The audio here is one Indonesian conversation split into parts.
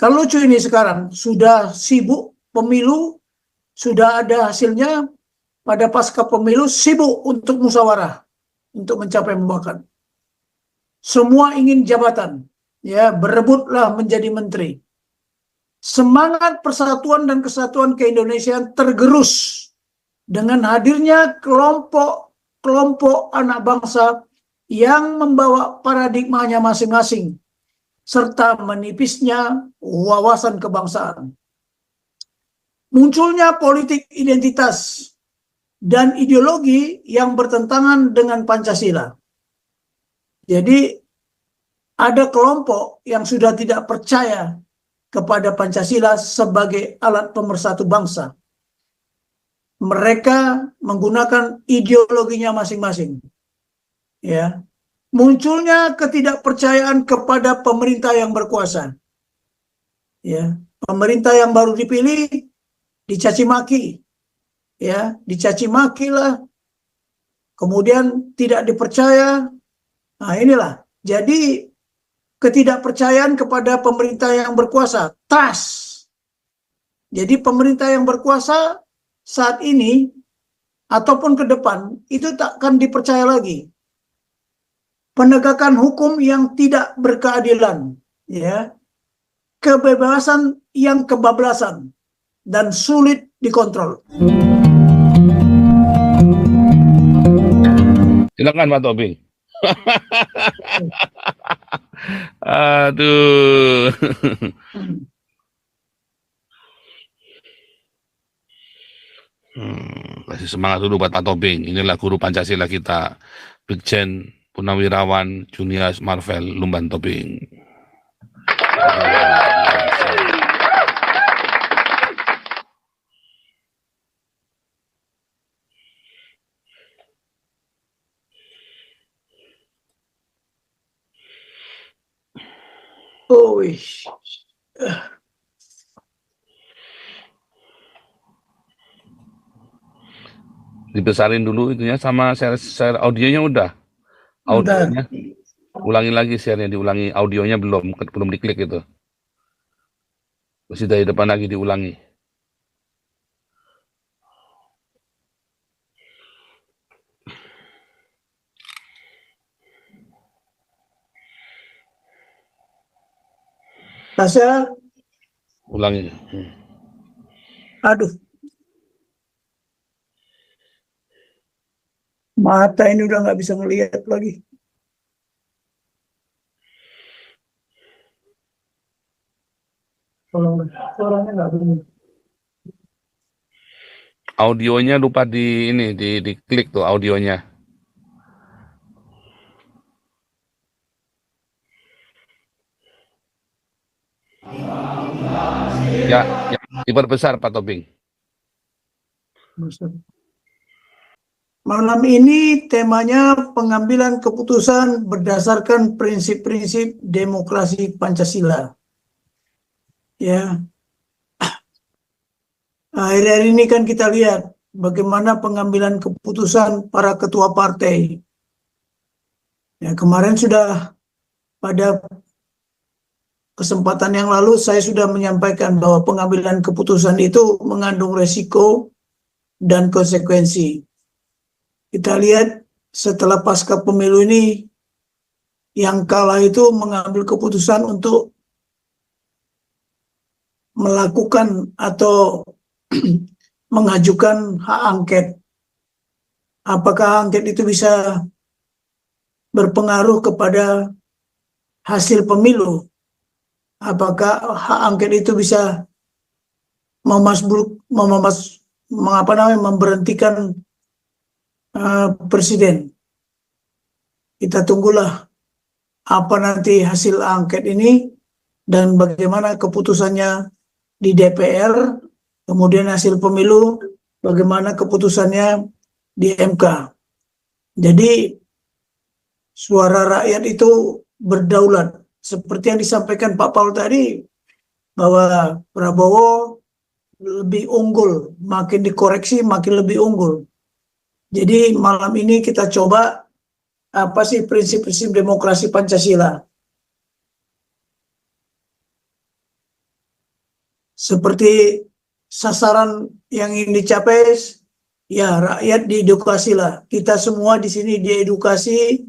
Kalau lucu ini sekarang sudah sibuk pemilu, sudah ada hasilnya, pada pasca pemilu sibuk untuk musyawarah, untuk mencapai mufakat. Semua ingin jabatan, ya, berebutlah menjadi menteri. Semangat persatuan dan kesatuan keindonesiaan tergerus dengan hadirnya kelompok anak bangsa yang membawa paradigmanya masing-masing, serta menipisnya wawasan kebangsaan. Munculnya politik identitas dan ideologi yang bertentangan dengan Pancasila. Jadi ada kelompok yang sudah tidak percaya kepada Pancasila sebagai alat pemersatu bangsa. Mereka menggunakan ideologinya masing-masing. Ya. Munculnya ketidakpercayaan kepada pemerintah yang berkuasa. Ya, pemerintah yang baru dipilih dicaci maki. Ya, dicaci maki lah. Kemudian tidak dipercaya. Nah, inilah. Jadi ketidakpercayaan kepada pemerintah yang berkuasa, trust. Jadi pemerintah yang berkuasa saat ini ataupun ke depan itu tak akan dipercaya lagi. Penegakan hukum yang tidak berkeadilan, ya, kebebasan yang kebablasan dan sulit dikontrol. Silakan Pak Tobing. Aduh. Kasih semangat dulu buat Pak Tobing. Inilah guru Pancasila kita, Brigjen Purnawirawan Junius Marvel Lumban Tobing. Oh, Dibesarin dulu itunya sama share audionya udah. Audionya ulangi lagi share-nya, diulangi audionya belum diklik itu. Terus dari depan lagi diulangi. Tasya, Ulangi. aduh, mata ini udah nggak bisa ngelihat lagi. Tolong, suaranya nggak bunyi. Audionya lupa diklik tuh audionya. Ya, diperbesar Pak Tobing. Malam ini temanya pengambilan keputusan berdasarkan prinsip-prinsip demokrasi Pancasila. Ya, akhir-akhir ini kan kita lihat bagaimana pengambilan keputusan para ketua partai. Ya, kemarin sudah pada kesempatan yang lalu saya sudah menyampaikan bahwa pengambilan keputusan itu mengandung resiko dan konsekuensi. Kita lihat setelah pasca pemilu ini, yang kalah itu mengambil keputusan untuk melakukan atau mengajukan hak angket. Apakah angket itu bisa berpengaruh kepada hasil pemilu? Apakah hak angket itu bisa memberhentikan presiden? Kita tunggulah apa nanti hasil angket ini dan bagaimana keputusannya di DPR, kemudian hasil pemilu, bagaimana keputusannya di MK. Jadi suara rakyat itu berdaulat. Seperti yang disampaikan Pak Paul tadi, bahwa Prabowo lebih unggul, makin dikoreksi makin lebih unggul. Jadi malam ini kita coba apa sih prinsip-prinsip demokrasi Pancasila. seperti sasaran yang ingin dicapai, ya rakyat diedukasilah. Kita semua di sini diedukasi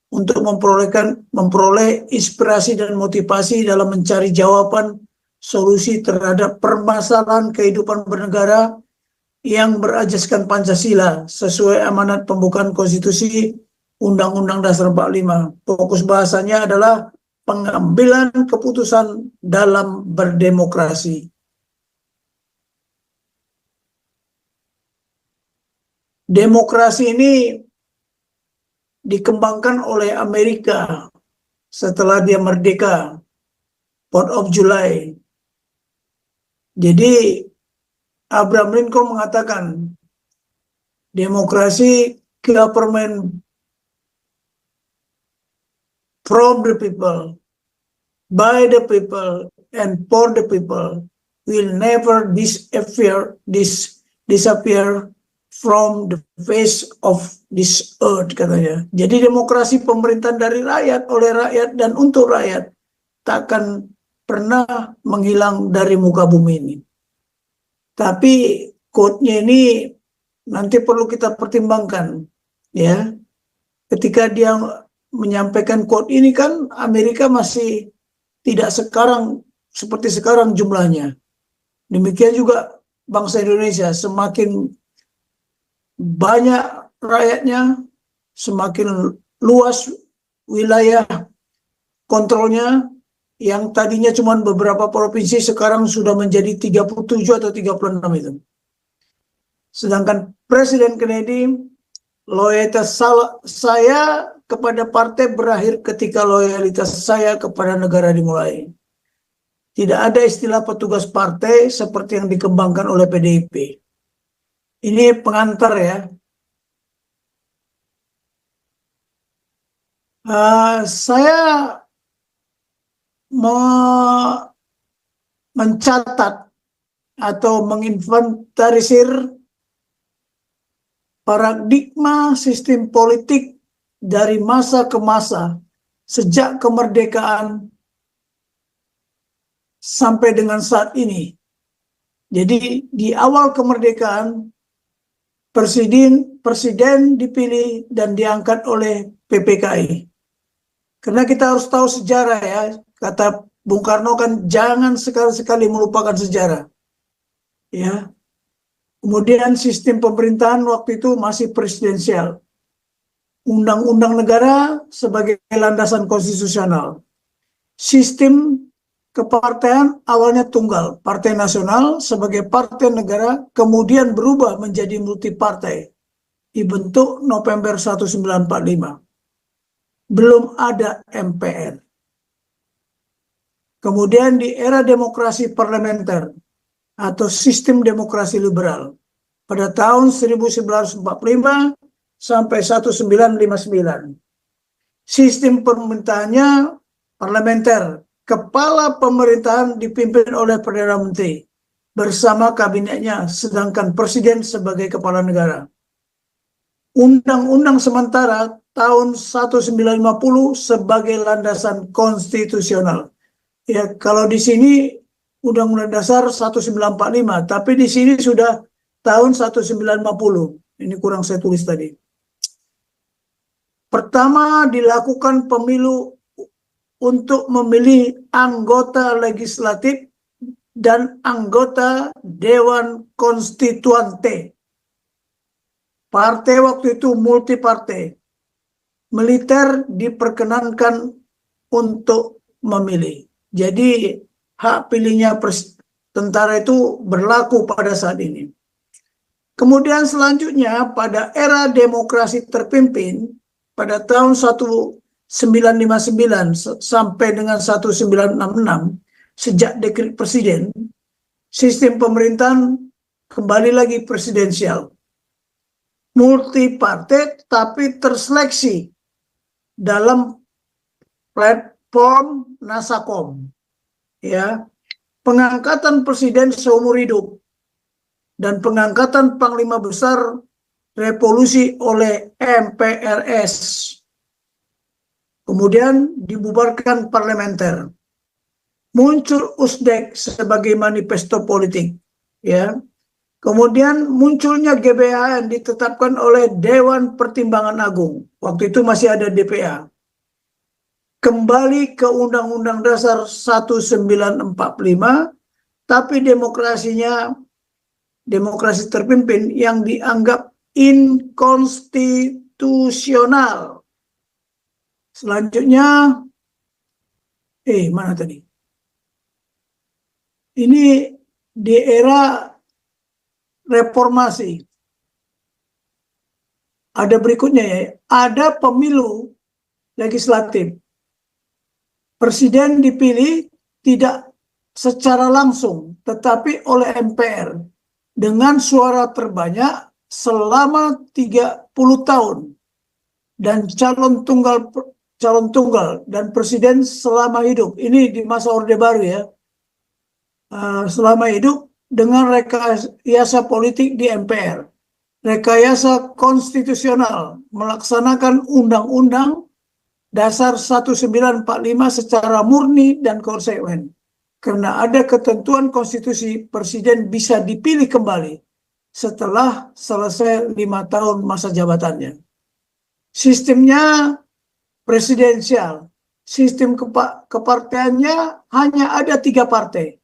untuk memperoleh inspirasi dan motivasi dalam mencari jawaban solusi terhadap permasalahan kehidupan bernegara yang berajaskan Pancasila sesuai amanat pembukaan konstitusi Undang-Undang Dasar 45. Fokus bahasanya adalah pengambilan keputusan dalam berdemokrasi. Demokrasi ini dikembangkan oleh Amerika setelah dia merdeka, 4 of July. Jadi Abraham Lincoln mengatakan demokrasi, government from the people, by the people, and for the people will never disappear from the face of this earth, katanya. Jadi demokrasi pemerintahan dari rakyat, oleh rakyat, dan untuk rakyat takkan pernah menghilang dari muka bumi ini. Tapi quote-nya ini nanti perlu kita pertimbangkan, ya. Ketika dia menyampaikan quote ini kan Amerika masih tidak seperti sekarang jumlahnya. Demikian juga bangsa Indonesia, semakin banyak rakyatnya, semakin luas wilayah kontrolnya. Yang tadinya cuma beberapa provinsi sekarang sudah menjadi 37 atau 36 itu. Sedangkan Presiden Kennedy, loyalitas saya kepada partai berakhir ketika loyalitas saya kepada negara dimulai. Tidak ada istilah petugas partai seperti yang dikembangkan oleh PDIP. Ini pengantar ya. Saya mencatat atau menginventarisir paradigma sistem politik dari masa ke masa sejak kemerdekaan sampai dengan saat ini. Jadi di awal kemerdekaan presiden dipilih dan diangkat oleh PPKI. Karena kita harus tahu sejarah ya. Kata Bung Karno kan jangan sekali-sekali melupakan sejarah. Ya. Kemudian sistem pemerintahan waktu itu masih presidensial. Undang-undang negara sebagai landasan konstitusional. Sistem kepartaian awalnya tunggal, Partai Nasional sebagai partai negara, kemudian berubah menjadi multipartai. Dibentuk November 1945. Belum ada MPR. Kemudian di era demokrasi parlementer atau sistem demokrasi liberal pada tahun 1945 sampai 1959. Sistem pemerintahannya parlementer, kepala pemerintahan dipimpin oleh Perdana Menteri bersama kabinetnya, sedangkan presiden sebagai kepala negara. Undang-undang sementara tahun 1950 sebagai landasan konstitusional. Ya, kalau di sini Undang-Undang Dasar 1945, tapi di sini sudah tahun 1950. Ini kurang saya tulis tadi. Pertama, dilakukan pemilu untuk memilih anggota legislatif dan anggota Dewan Konstituante. Partai waktu itu multipartai. Militer diperkenankan untuk memilih. Jadi hak pilihnya tentara itu berlaku pada saat ini. Kemudian selanjutnya pada era demokrasi terpimpin pada tahun 1959 sampai dengan 1966 sejak dekret presiden, sistem pemerintahan kembali lagi presidensial. Multipartai tapi terseleksi dalam platform Nasakom. Ya, pengangkatan presiden seumur hidup dan pengangkatan panglima besar revolusi oleh MPRS. Kemudian dibubarkan parlementer. muncul USDEK sebagai manifesto politik, ya. Kemudian munculnya GBHN ditetapkan oleh Dewan Pertimbangan Agung. Waktu itu masih ada DPA. Kembali ke Undang-Undang Dasar 1945, tapi demokrasi terpimpin yang dianggap inkonstitusional. Selanjutnya, mana tadi? Ini di era reformasi. Ada berikutnya ya, ada pemilu legislatif. Presiden dipilih tidak secara langsung, tetapi oleh MPR dengan suara terbanyak selama 30 tahun dan calon tunggal dan presiden selama hidup. Ini di masa Orde Baru ya. Selama hidup dengan rekayasa politik di MPR. Rekayasa konstitusional melaksanakan Undang-Undang Dasar 1945 secara murni dan konsekuen. Karena ada ketentuan konstitusi, presiden bisa dipilih kembali setelah selesai 5 tahun masa jabatannya. Sistemnya presidensial. Sistem kepartaiannya hanya ada 3 partai.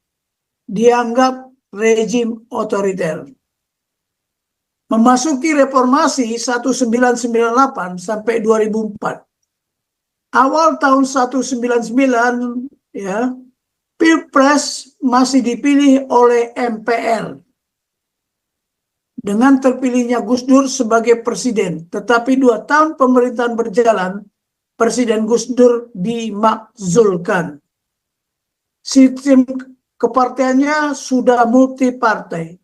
Dianggap rejim otoriter. Memasuki reformasi 1998 sampai 2004. Awal tahun 1999 ya, Pilpres masih dipilih oleh MPR dengan terpilihnya Gus Dur sebagai presiden. Tetapi 2 tahun pemerintahan berjalan, Presiden Gus Dur dimakzulkan. Sistem kepartaiannya sudah multi partai.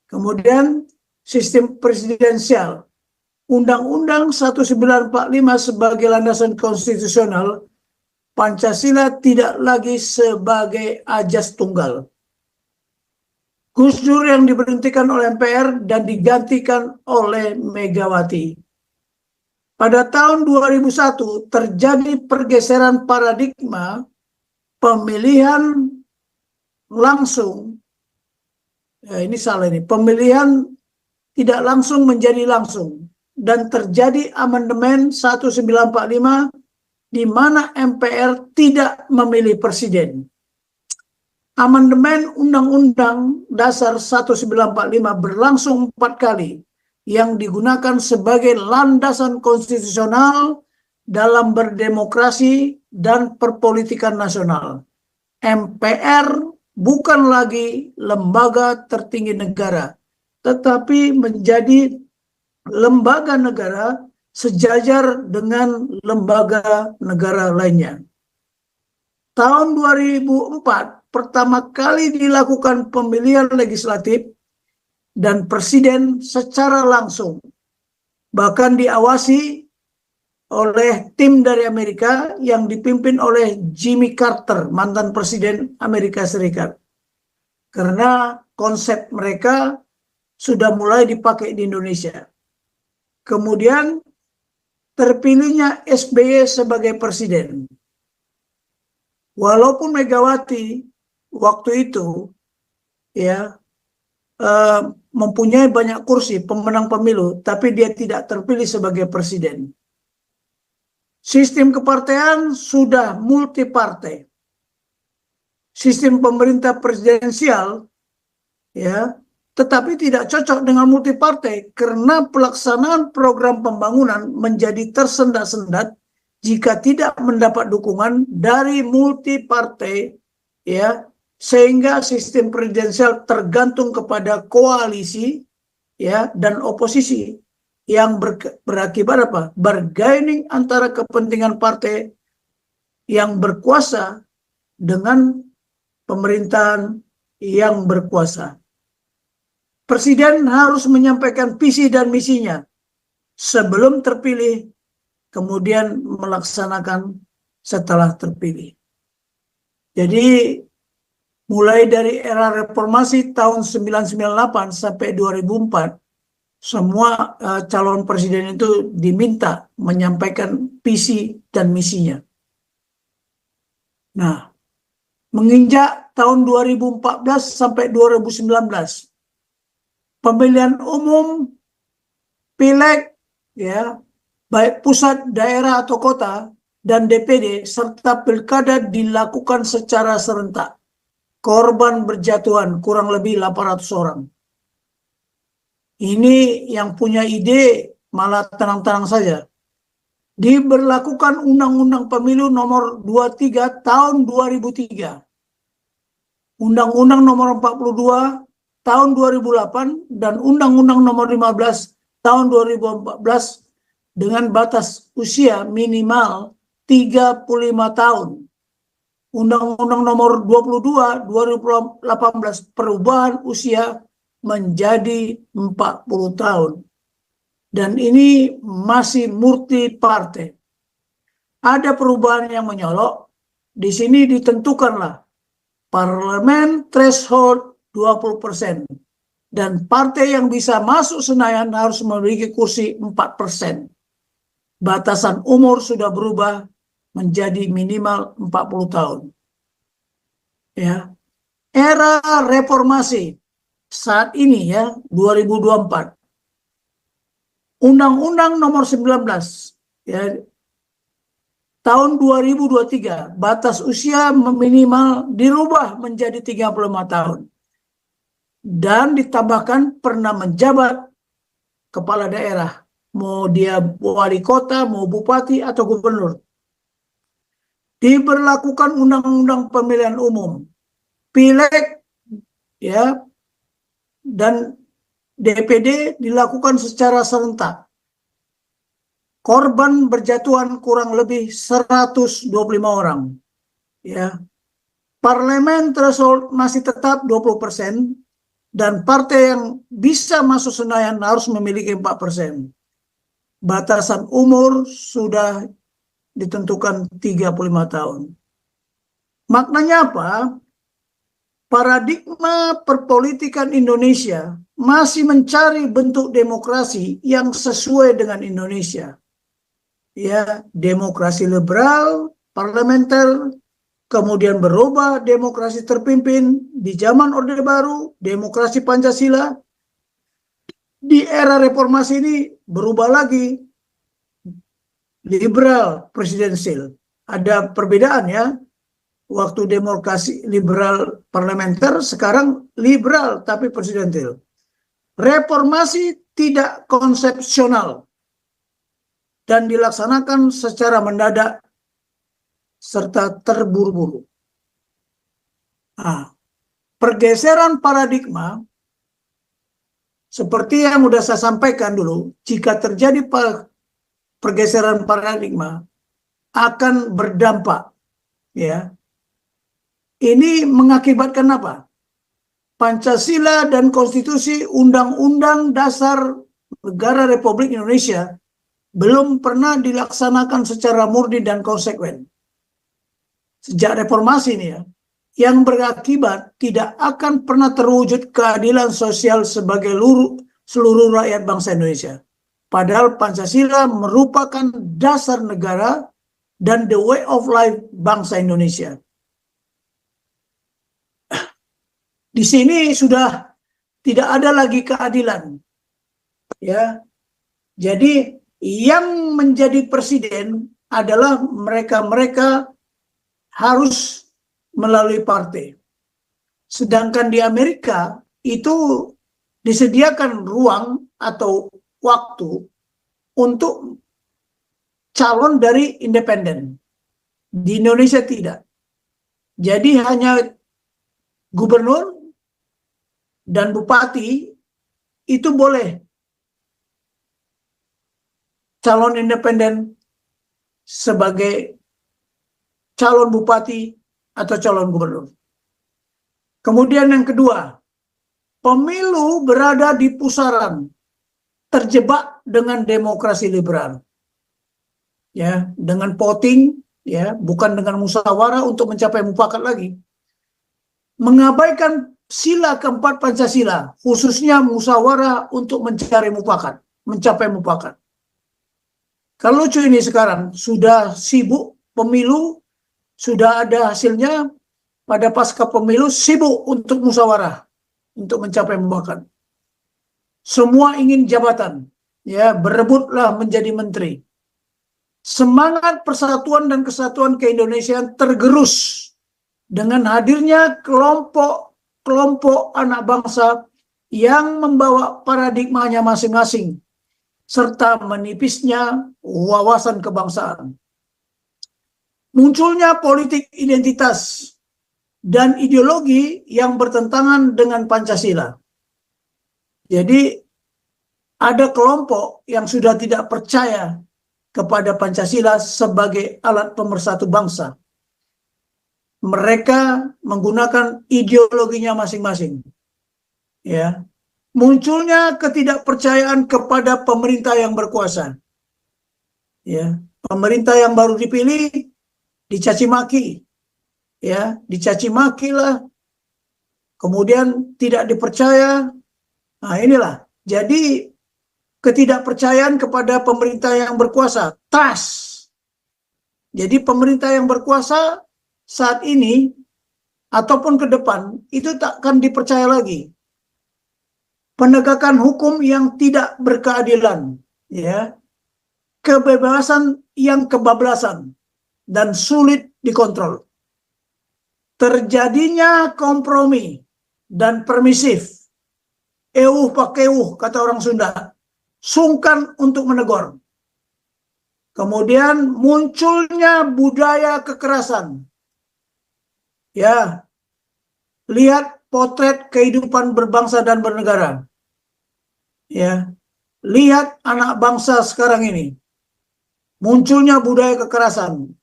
Kemudian sistem presidensial. Undang-Undang 1945 sebagai landasan konstitusional, Pancasila tidak lagi sebagai ajas tunggal. Gus Dur yang diberhentikan oleh MPR dan digantikan oleh Megawati. Pada tahun 2001 terjadi pergeseran paradigma pemilihan langsung. Ya, ini salah ini. Pemilihan tidak langsung menjadi langsung. Dan terjadi amandemen 1945 di mana MPR tidak memilih presiden. Amandemen Undang-Undang Dasar 1945 berlangsung 4 kali yang digunakan sebagai landasan konstitusional dalam berdemokrasi dan perpolitikan nasional. MPR bukan lagi lembaga tertinggi negara, tetapi menjadi lembaga negara sejajar dengan lembaga negara lainnya. Tahun 2004 pertama kali dilakukan pemilihan legislatif dan presiden secara langsung, bahkan diawasi oleh tim dari Amerika yang dipimpin oleh Jimmy Carter, mantan presiden Amerika Serikat. Karena konsep mereka sudah mulai dipakai di Indonesia. Kemudian terpilihnya SBY sebagai presiden. Walaupun Megawati waktu itu ya mempunyai banyak kursi pemenang pemilu, tapi dia tidak terpilih sebagai presiden. Sistem kepartaian sudah multi partai. Sistem pemerintah presidensial ya, tetapi tidak cocok dengan multi partai karena pelaksanaan program pembangunan menjadi tersendat-sendat jika tidak mendapat dukungan dari multi partai ya, sehingga sistem presidensial tergantung kepada koalisi ya dan oposisi yang berakibat apa? Bargaining antara kepentingan partai yang berkuasa dengan pemerintahan yang berkuasa. Presiden harus menyampaikan visi dan misinya sebelum terpilih, kemudian melaksanakan setelah terpilih. Jadi mulai dari era reformasi tahun 1998 sampai 2004, semua calon presiden itu diminta menyampaikan visi dan misinya. Nah, menginjak tahun 2014 sampai 2019. Pemilihan umum pileg, ya, baik pusat, daerah atau kota, dan DPD serta pilkada dilakukan secara serentak. Korban berjatuhan kurang lebih 800 orang. Ini yang punya ide malah tenang-tenang saja. Diberlakukan Undang-Undang Pemilu nomor 23 tahun 2003. Undang-Undang nomor 42 tahun 2008 dan Undang-Undang nomor 15 tahun 2014 dengan batas usia minimal 35 tahun. Undang-Undang nomor 22 2018 perubahan usia menjadi 40 tahun. Dan ini masih multi partai. Ada perubahan yang menyolok. Di sini ditentukanlah parlemen threshold 20%. Dan partai yang bisa masuk Senayan harus memiliki kursi 4%. Batasan umur sudah berubah menjadi minimal 40 tahun. Ya. Era reformasi saat ini, ya, 2024. Undang-Undang nomor 19, ya, tahun 2023, batas usia minimal dirubah menjadi 35 tahun. Dan ditambahkan pernah menjabat kepala daerah, mau dia wali kota, mau bupati atau gubernur. Diberlakukan Undang-Undang Pemilihan Umum, pileg, ya, dan DPD dilakukan secara serentak. Korban berjatuhan kurang lebih 125 orang. Ya. Parlemen threshold masih tetap 20% dan partai yang bisa masuk Senayan harus memiliki 4%. Batasan umur sudah ditentukan 35 tahun. Maknanya apa? Paradigma perpolitikan Indonesia masih mencari bentuk demokrasi yang sesuai dengan Indonesia. Ya, demokrasi liberal, parlementer, kemudian berubah demokrasi terpimpin di zaman Orde Baru, demokrasi Pancasila. Di era reformasi ini berubah lagi, liberal presidensial. Ada perbedaan, ya. Waktu demokrasi liberal parlementer, sekarang liberal tapi presidensial. Reformasi tidak konsepsional dan dilaksanakan secara mendadak serta terburu-buru. Nah, pergeseran paradigma seperti yang sudah saya sampaikan dulu, jika terjadi pergeseran paradigma akan berdampak, ya. Ini mengakibatkan apa? Pancasila dan Konstitusi Undang-Undang Dasar Negara Republik Indonesia belum pernah dilaksanakan secara murni dan konsekuen. Sejak reformasi ini, ya, yang berakibat tidak akan pernah terwujud keadilan sosial sebagai seluruh rakyat bangsa Indonesia. Padahal Pancasila merupakan dasar negara dan the way of life bangsa Indonesia. Di sini sudah tidak ada lagi keadilan, ya. Jadi yang menjadi presiden adalah mereka-mereka harus melalui partai. Sedangkan di Amerika itu disediakan ruang atau waktu untuk calon dari independen. Di Indonesia tidak. Jadi hanya gubernur dan bupati itu boleh calon independen sebagai calon bupati atau calon gubernur. Kemudian yang kedua, pemilu berada di pusaran, terjebak dengan demokrasi liberal. Ya, dengan voting, ya, bukan dengan musyawarah untuk mencapai mufakat lagi. Mengabaikan sila keempat Pancasila, khususnya musyawarah untuk mencari mufakat, mencapai mufakat. Kalau lucu ini sekarang sudah sibuk pemilu, sudah ada hasilnya, pada pasca pemilu sibuk untuk musyawarah, untuk mencapai mufakat. Semua ingin jabatan, ya, berebutlah menjadi menteri. Semangat persatuan dan kesatuan keindonesiaan tergerus dengan hadirnya kelompok anak bangsa yang membawa paradigmanya masing-masing, serta menipisnya wawasan kebangsaan. Munculnya politik identitas dan ideologi yang bertentangan dengan Pancasila. Jadi ada kelompok yang sudah tidak percaya kepada Pancasila sebagai alat pemersatu bangsa. Mereka menggunakan ideologinya masing-masing. Ya. Munculnya ketidakpercayaan kepada pemerintah yang berkuasa. Ya, pemerintah yang baru dipilih dicaci maki. Ya, dicaci maki lah. Kemudian tidak dipercaya. Nah, inilah. Jadi ketidakpercayaan kepada pemerintah yang berkuasa, trust. Jadi pemerintah yang berkuasa saat ini ataupun ke depan itu tak akan dipercaya lagi. Penegakan hukum yang tidak berkeadilan, ya, kebebasan yang kebablasan dan sulit dikontrol. Terjadinya kompromi dan permisif. Euh pakeuh kata orang Sunda. Sungkan untuk menegur. Kemudian munculnya budaya kekerasan. Ya, lihat potret kehidupan berbangsa dan bernegara. Ya, lihat anak bangsa sekarang ini. Munculnya budaya kekerasan.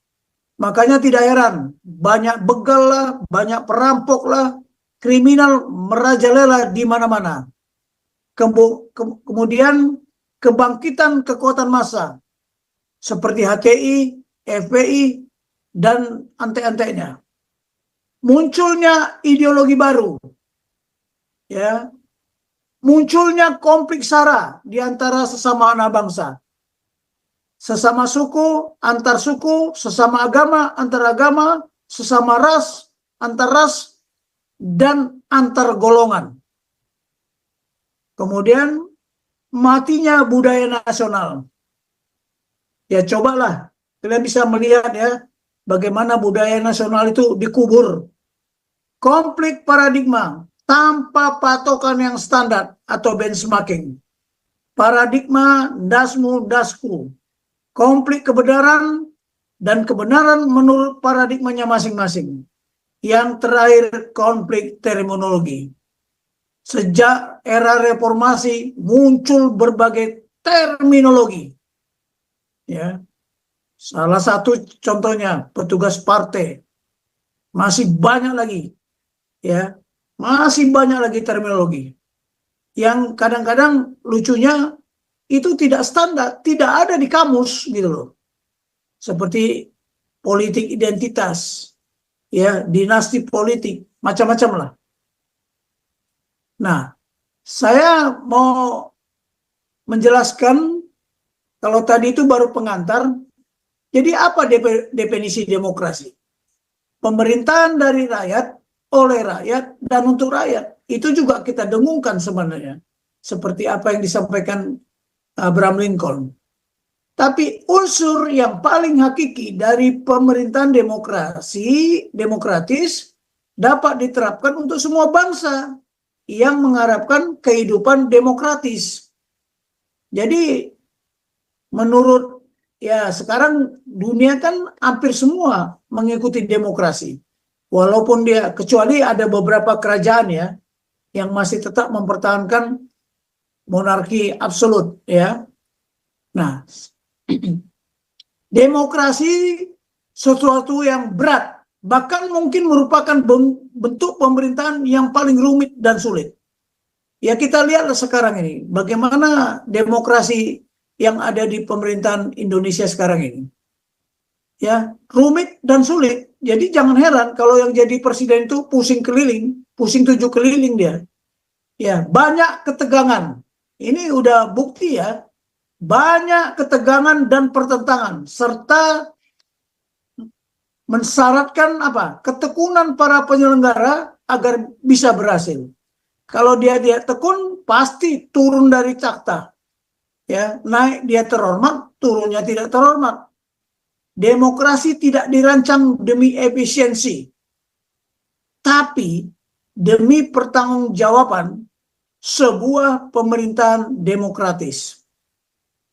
Makanya tidak heran, banyak begal lah, banyak perampok lah, kriminal merajalela di mana-mana. Kemudian kebangkitan kekuatan massa seperti HTI, FPI, dan ante-antenya. Munculnya ideologi baru, ya, munculnya konflik SARA di antara sesama anak bangsa, sesama suku, antar suku, sesama agama, antar agama, sesama ras, antar ras, dan antar golongan. Kemudian matinya budaya nasional. Ya cobalah, kalian bisa melihat ya, bagaimana budaya nasional itu dikubur. Konflik paradigma tanpa patokan yang standar atau benchmarking. Paradigma dasmu dasku. Konflik kebenaran dan kebenaran menurut paradigmanya masing-masing. Yang terakhir konflik terminologi. Sejak era reformasi muncul berbagai terminologi. Ya. Salah satu contohnya petugas partai. Masih banyak lagi. Ya. Masih banyak lagi terminologi. Yang kadang-kadang lucunya itu tidak standar, tidak ada di kamus gitu loh. Seperti politik identitas, ya, dinasti politik, macam-macam lah. Nah, saya mau menjelaskan, kalau tadi itu baru pengantar, jadi apa definisi demokrasi? Pemerintahan dari rakyat, oleh rakyat, dan untuk rakyat. Itu juga kita dengungkan sebenarnya. Seperti apa yang disampaikan Abraham Lincoln. Tapi unsur yang paling hakiki dari pemerintahan demokratis dapat diterapkan untuk semua bangsa yang mengharapkan kehidupan demokratis. Jadi menurut ya sekarang dunia kan hampir semua mengikuti demokrasi. Walaupun dia kecuali ada beberapa kerajaan ya yang masih tetap mempertahankan monarki absolut ya. Nah, demokrasi sesuatu yang berat, bahkan mungkin merupakan bentuk pemerintahan yang paling rumit dan sulit. Ya kita lihatlah sekarang ini, bagaimana demokrasi yang ada di pemerintahan Indonesia sekarang ini. Ya, rumit dan sulit. Jadi jangan heran kalau yang jadi presiden itu pusing keliling, pusing 7 keliling dia. Ya, banyak ketegangan. Ini udah bukti ya. Banyak ketegangan dan pertentangan serta mensyaratkan apa? Ketekunan para penyelenggara agar bisa berhasil. Kalau dia tekun, pasti turun dari takhta. Ya, naik dia terhormat, turunnya tidak terhormat. Demokrasi tidak dirancang demi efisiensi, tapi demi pertanggungjawaban sebuah pemerintahan demokratis.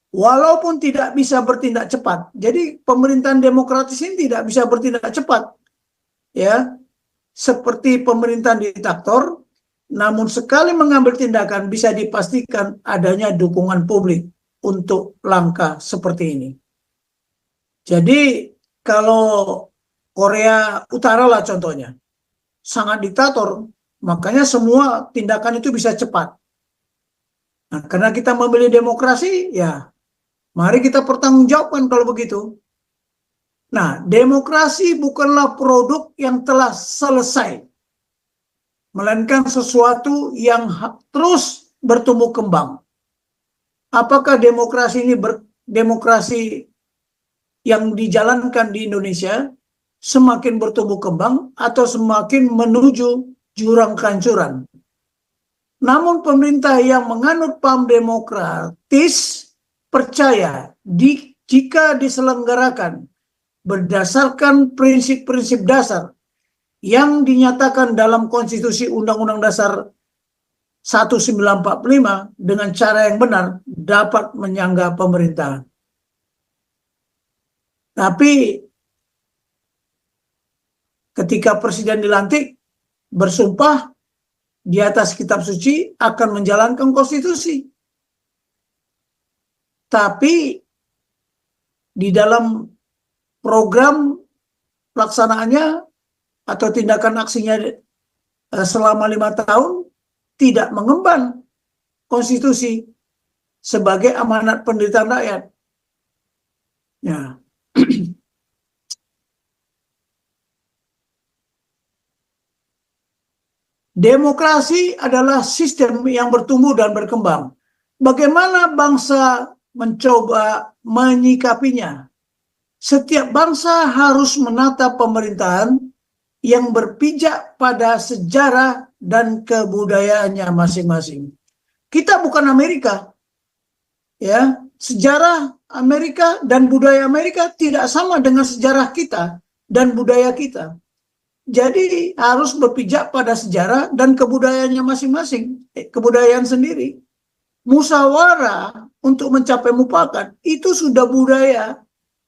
Walaupun tidak bisa bertindak cepat. Jadi pemerintahan demokratis ini tidak bisa bertindak cepat. Ya, seperti pemerintahan diktator, namun sekali mengambil tindakan bisa dipastikan adanya dukungan publik untuk langkah seperti ini. Jadi kalau Korea Utara lah contohnya, sangat diktator, makanya semua tindakan itu bisa cepat. Nah, karena kita memilih demokrasi, ya mari kita pertanggungjawabkan kalau begitu. Nah, demokrasi bukanlah produk yang telah selesai, melainkan sesuatu yang terus bertumbuh kembang. Apakah demokrasi ini demokrasi yang dijalankan di Indonesia semakin bertumbuh kembang atau semakin menuju jurang kehancuran? Namun pemerintah yang menganut paham demokratis percaya jika diselenggarakan berdasarkan prinsip-prinsip dasar yang dinyatakan dalam Konstitusi Undang-Undang Dasar 1945 dengan cara yang benar dapat menyangga pemerintahan. Tapi ketika presiden dilantik, bersumpah di atas kitab suci akan menjalankan konstitusi. Tapi di dalam program pelaksanaannya atau tindakan aksinya selama 5 tahun tidak mengemban konstitusi sebagai amanat penderitaan rakyat. Ya. Demokrasi adalah sistem yang bertumbuh dan berkembang. Bagaimana bangsa mencoba menyikapinya? Setiap bangsa harus menata pemerintahan yang berpijak pada sejarah dan kebudayaannya masing-masing. Kita bukan Amerika. Ya, sejarah Amerika dan budaya Amerika tidak sama dengan sejarah kita dan budaya kita. Jadi harus berpijak pada sejarah dan kebudayaannya masing-masing, kebudayaan sendiri. Musyawarah untuk mencapai mufakat itu sudah budaya.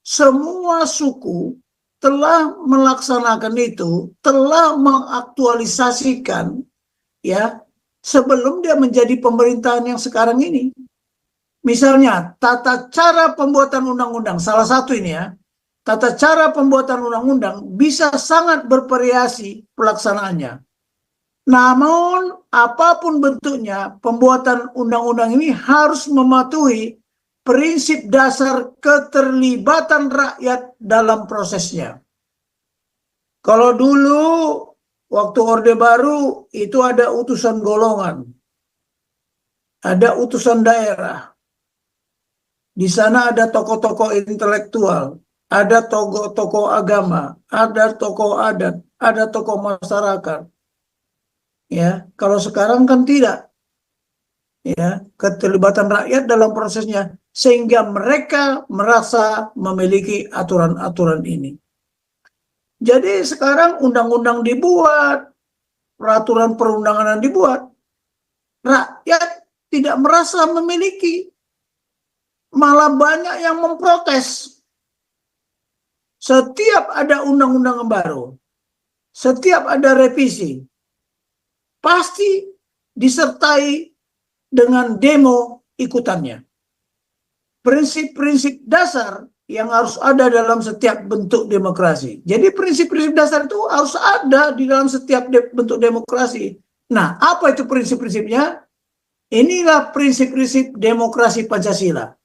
Semua suku telah melaksanakan itu, telah mengaktualisasikan ya sebelum dia menjadi pemerintahan yang sekarang ini. Misalnya tata cara pembuatan undang-undang, salah satu ini ya. Tata cara pembuatan undang-undang bisa sangat bervariasi pelaksanaannya. Namun, apapun bentuknya, pembuatan undang-undang ini harus mematuhi prinsip dasar keterlibatan rakyat dalam prosesnya. Kalau dulu, waktu Orde Baru, itu ada utusan golongan, ada utusan daerah. Di sana ada tokoh-tokoh intelektual, ada tokoh-tokoh agama, ada tokoh adat, ada tokoh masyarakat. Ya, kalau sekarang kan tidak. Ya, keterlibatan rakyat dalam prosesnya sehingga mereka merasa memiliki aturan-aturan ini. Jadi sekarang undang-undang dibuat, peraturan perundangan dibuat, rakyat tidak merasa memiliki, malah banyak yang memprotes. Setiap ada undang-undang baru, setiap ada revisi, pasti disertai dengan demo ikutannya. Prinsip-prinsip dasar yang harus ada dalam setiap bentuk demokrasi. Jadi prinsip-prinsip dasar itu harus ada di dalam setiap bentuk demokrasi. Nah, apa itu prinsip-prinsipnya? Inilah prinsip-prinsip demokrasi Pancasila.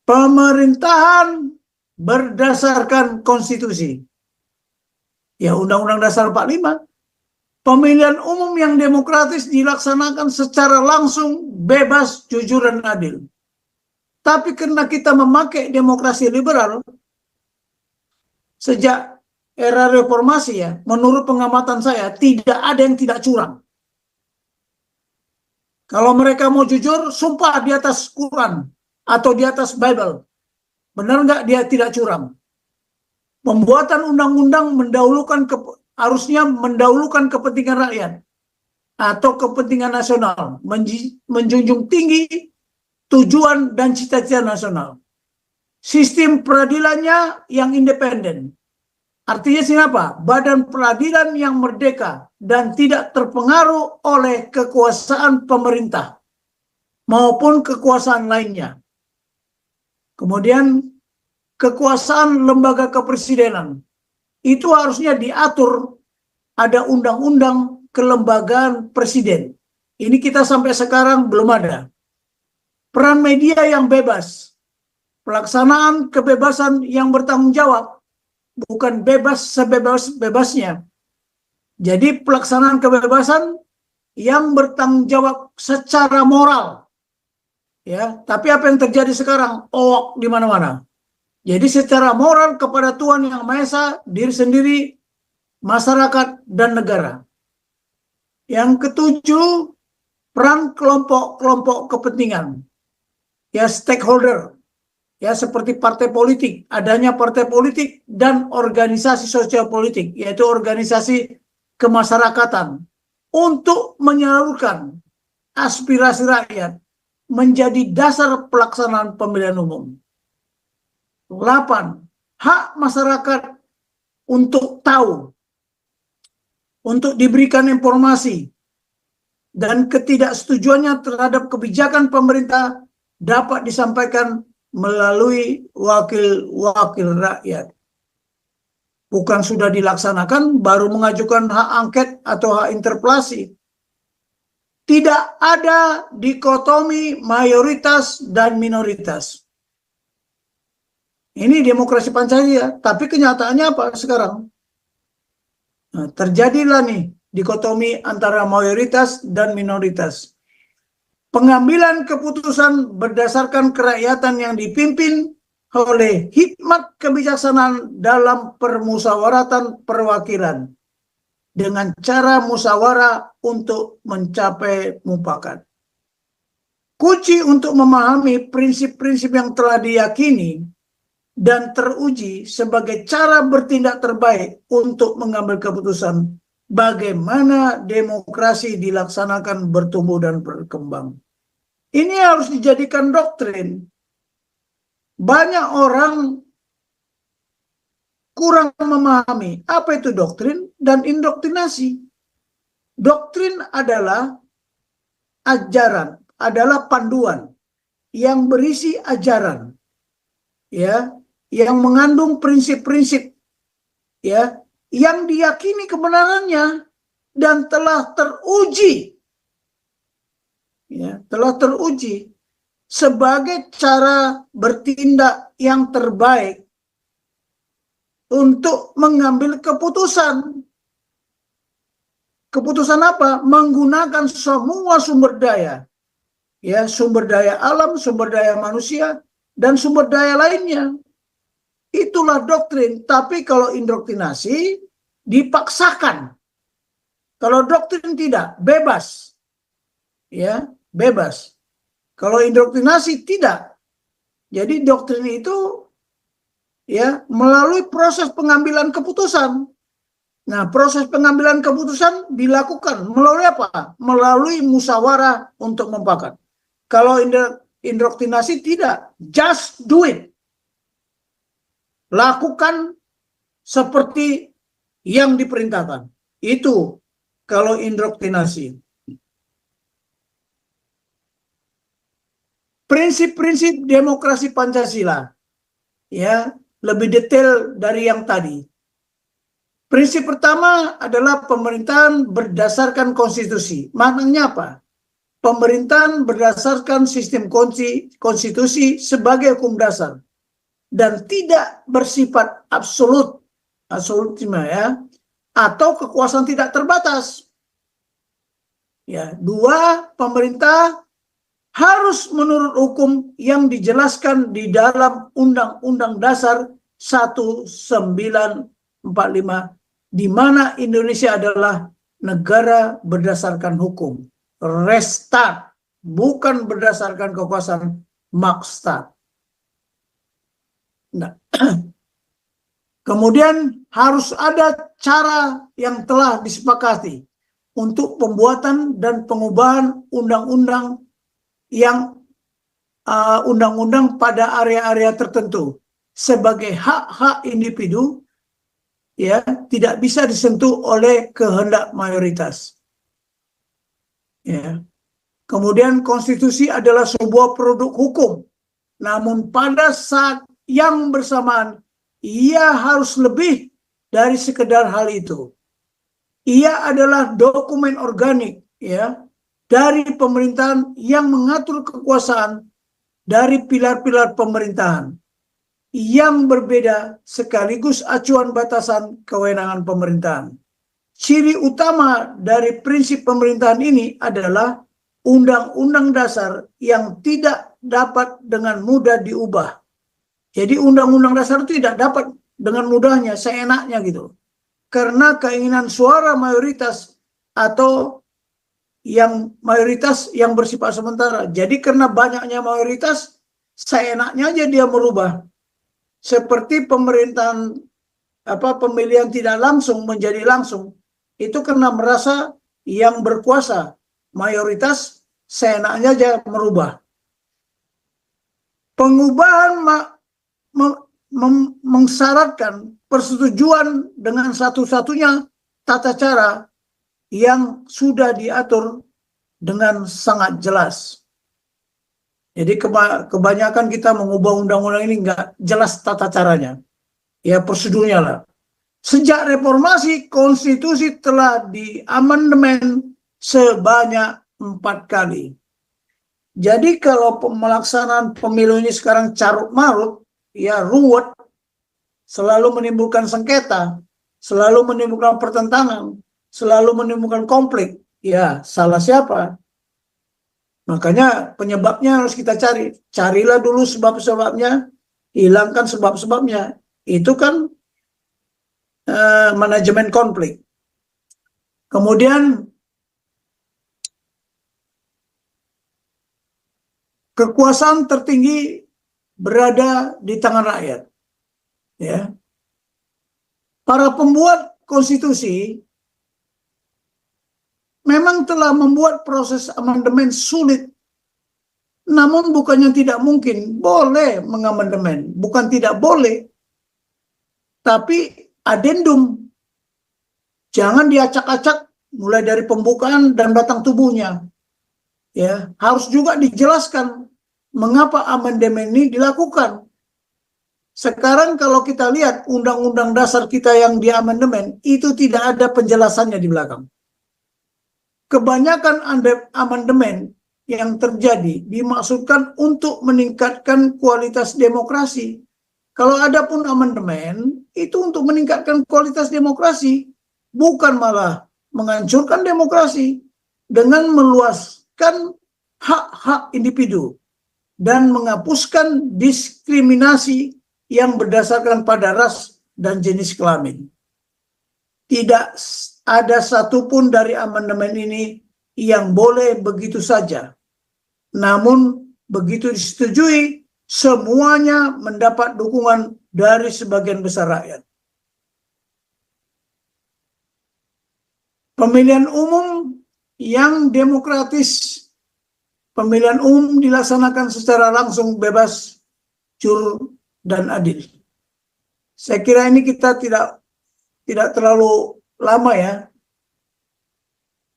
Pemerintahan berdasarkan konstitusi. Ya, Undang-Undang Dasar 45. Pemilihan umum yang demokratis dilaksanakan secara langsung, bebas, jujur, dan adil. Tapi karena kita memakai demokrasi liberal, sejak era reformasi ya, menurut pengamatan saya tidak ada yang tidak curang. Kalau mereka mau jujur, sumpah di atas Quran atau di atas Bible. Benar nggak dia tidak curang? Pembuatan undang-undang harusnya mendahulukan kepentingan rakyat atau kepentingan nasional, menjunjung tinggi tujuan dan cita-cita nasional. Sistem peradilannya yang independen. Artinya siapa? Badan peradilan yang merdeka dan tidak terpengaruh oleh kekuasaan pemerintah maupun kekuasaan lainnya. Kemudian kekuasaan lembaga kepresidenan itu harusnya diatur, ada undang-undang kelembagaan presiden. Ini kita sampai sekarang belum ada. Peran media yang bebas, pelaksanaan kebebasan yang bertanggung jawab, bukan bebas sebebas-bebasnya. Jadi pelaksanaan kebebasan yang bertanggung jawab secara moral. Ya, tapi apa yang terjadi sekarang? Hoax di mana-mana. Jadi secara moral kepada Tuhan Yang Maha Esa, diri sendiri, masyarakat, dan negara. Yang ketujuh, peran kelompok-kelompok kepentingan. Ya, stakeholder. Ya, seperti partai politik, adanya partai politik dan organisasi sosial politik, yaitu organisasi kemasyarakatan, untuk menyalurkan aspirasi rakyat menjadi dasar pelaksanaan pemilihan umum. 8. Hak masyarakat untuk tahu, untuk diberikan informasi, dan ketidaksetujuannya terhadap kebijakan pemerintah dapat disampaikan melalui wakil-wakil rakyat. Bukan sudah dilaksanakan baru mengajukan hak angket atau hak interpelasi. Tidak ada dikotomi mayoritas dan minoritas. Ini demokrasi Pancasila, tapi kenyataannya apa sekarang? Nah, terjadilah nih dikotomi antara mayoritas dan minoritas. Pengambilan keputusan berdasarkan kerakyatan yang dipimpin oleh hikmat kebijaksanaan dalam permusyawaratan perwakilan dengan cara musyawarah untuk mencapai mufakat. Kunci untuk memahami prinsip-prinsip yang telah diyakini dan teruji sebagai cara bertindak terbaik untuk mengambil keputusan bagaimana demokrasi dilaksanakan, bertumbuh dan berkembang. Ini harus dijadikan doktrin. Banyak orang kurang memahami apa itu doktrin dan indoktrinasi. Doktrin adalah ajaran, adalah panduan yang berisi ajaran, ya, yang mengandung prinsip-prinsip, ya, yang diyakini kebenarannya dan telah teruji, ya, telah teruji sebagai cara bertindak yang terbaik untuk mengambil keputusan. Keputusan apa? Menggunakan semua sumber daya, ya, sumber daya alam, sumber daya manusia, dan sumber daya lainnya. Itulah doktrin. Tapi kalau indoktrinasi dipaksakan. Kalau doktrin tidak, bebas, ya, bebas. Kalau indoktrinasi tidak. Jadi doktrin itu, ya, melalui proses pengambilan keputusan. Nah, proses pengambilan keputusan dilakukan melalui apa? Melalui musyawarah untuk mufakat. Kalau indoktrinasi tidak, just do it. Lakukan seperti yang diperintahkan. Itu kalau indoktrinasi. Prinsip-prinsip demokrasi Pancasila, ya, lebih detail dari yang tadi. Prinsip pertama adalah pemerintahan berdasarkan konstitusi. Maknanya apa? Pemerintahan berdasarkan sistem konstitusi sebagai hukum dasar dan tidak bersifat absolutisme, ya, atau kekuasaan tidak terbatas. Ya, 2, pemerintah harus menurut hukum yang dijelaskan di dalam Undang-Undang Dasar 1945, di mana Indonesia adalah negara berdasarkan hukum. Restart, bukan berdasarkan kekuasaan Makstat. Nah, kemudian harus ada cara yang telah disepakati untuk pembuatan dan pengubahan undang-undang yang undang-undang pada area-area tertentu sebagai hak-hak individu, ya, tidak bisa disentuh oleh kehendak mayoritas. Ya. Kemudian konstitusi adalah sebuah produk hukum, namun pada saat yang bersamaan ia harus lebih dari sekedar hal itu. Ia adalah dokumen organik, ya, dari pemerintahan yang mengatur kekuasaan dari pilar-pilar pemerintahan yang berbeda sekaligus acuan batasan kewenangan pemerintahan. Ciri utama dari prinsip pemerintahan ini adalah undang-undang dasar yang tidak dapat dengan mudah diubah. Jadi undang-undang dasar itu tidak dapat dengan mudahnya, seenaknya gitu. Karena keinginan suara mayoritas atau yang mayoritas yang bersifat sementara. Jadi karena banyaknya mayoritas, seenaknya aja dia merubah. Seperti pemerintahan pemilihan tidak langsung menjadi langsung, itu karena merasa yang berkuasa mayoritas seenaknya aja merubah. Pengubahan mensyaratkan persetujuan dengan satu-satunya tata cara yang sudah diatur dengan sangat jelas. Jadi kebanyakan kita mengubah undang-undang ini nggak jelas tata caranya. Ya prosedurnya lah. Sejak reformasi, konstitusi telah diamandemen sebanyak 4 kali. Jadi kalau pelaksanaan pemilu ini sekarang carut marut, ya ruwet, selalu menimbulkan sengketa, selalu menimbulkan pertentangan, selalu menimbulkan konflik, ya salah siapa? Makanya penyebabnya harus kita cari. Carilah dulu sebab-sebabnya, hilangkan sebab-sebabnya. Itu kan manajemen konflik. Kemudian kekuasaan tertinggi berada di tangan rakyat. Ya. Para pembuat konstitusi memang telah membuat proses amandemen sulit. Namun bukannya tidak mungkin, boleh mengamandemen. Bukan tidak boleh. Tapi adendum. Jangan diacak-acak mulai dari pembukaan dan batang tubuhnya. Ya, harus juga dijelaskan mengapa amandemen ini dilakukan. Sekarang kalau kita lihat undang-undang dasar kita yang diamandemen, itu tidak ada penjelasannya di belakang. Kebanyakan amandemen yang terjadi dimaksudkan untuk meningkatkan kualitas demokrasi. Kalau ada pun amandemen, itu untuk meningkatkan kualitas demokrasi, bukan malah menghancurkan demokrasi dengan meluaskan hak-hak individu dan menghapuskan diskriminasi yang berdasarkan pada ras dan jenis kelamin. Tidak ada satupun dari amandemen ini yang boleh begitu saja. Namun begitu disetujui, semuanya mendapat dukungan dari sebagian besar rakyat. Pemilihan umum yang demokratis, pemilihan umum dilaksanakan secara langsung, bebas, jujur, dan adil. Saya kira ini kita tidak terlalu lama ya.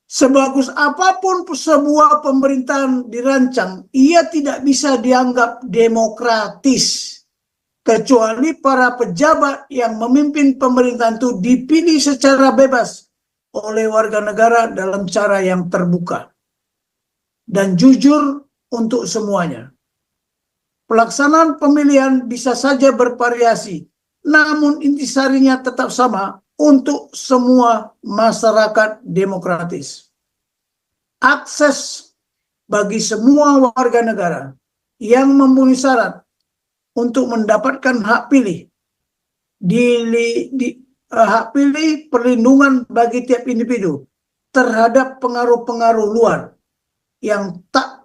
Sebagus apapun sebuah pemerintahan dirancang, ia tidak bisa dianggap demokratis kecuali para pejabat yang memimpin pemerintahan itu dipilih secara bebas oleh warga negara dalam cara yang terbuka dan jujur untuk semuanya. Pelaksanaan pemilihan bisa saja bervariasi, namun intisarinya tetap sama untuk semua masyarakat demokratis. Akses bagi semua warga negara yang memenuhi syarat untuk mendapatkan hak pilih hak pilih perlindungan bagi tiap individu terhadap pengaruh-pengaruh luar yang tak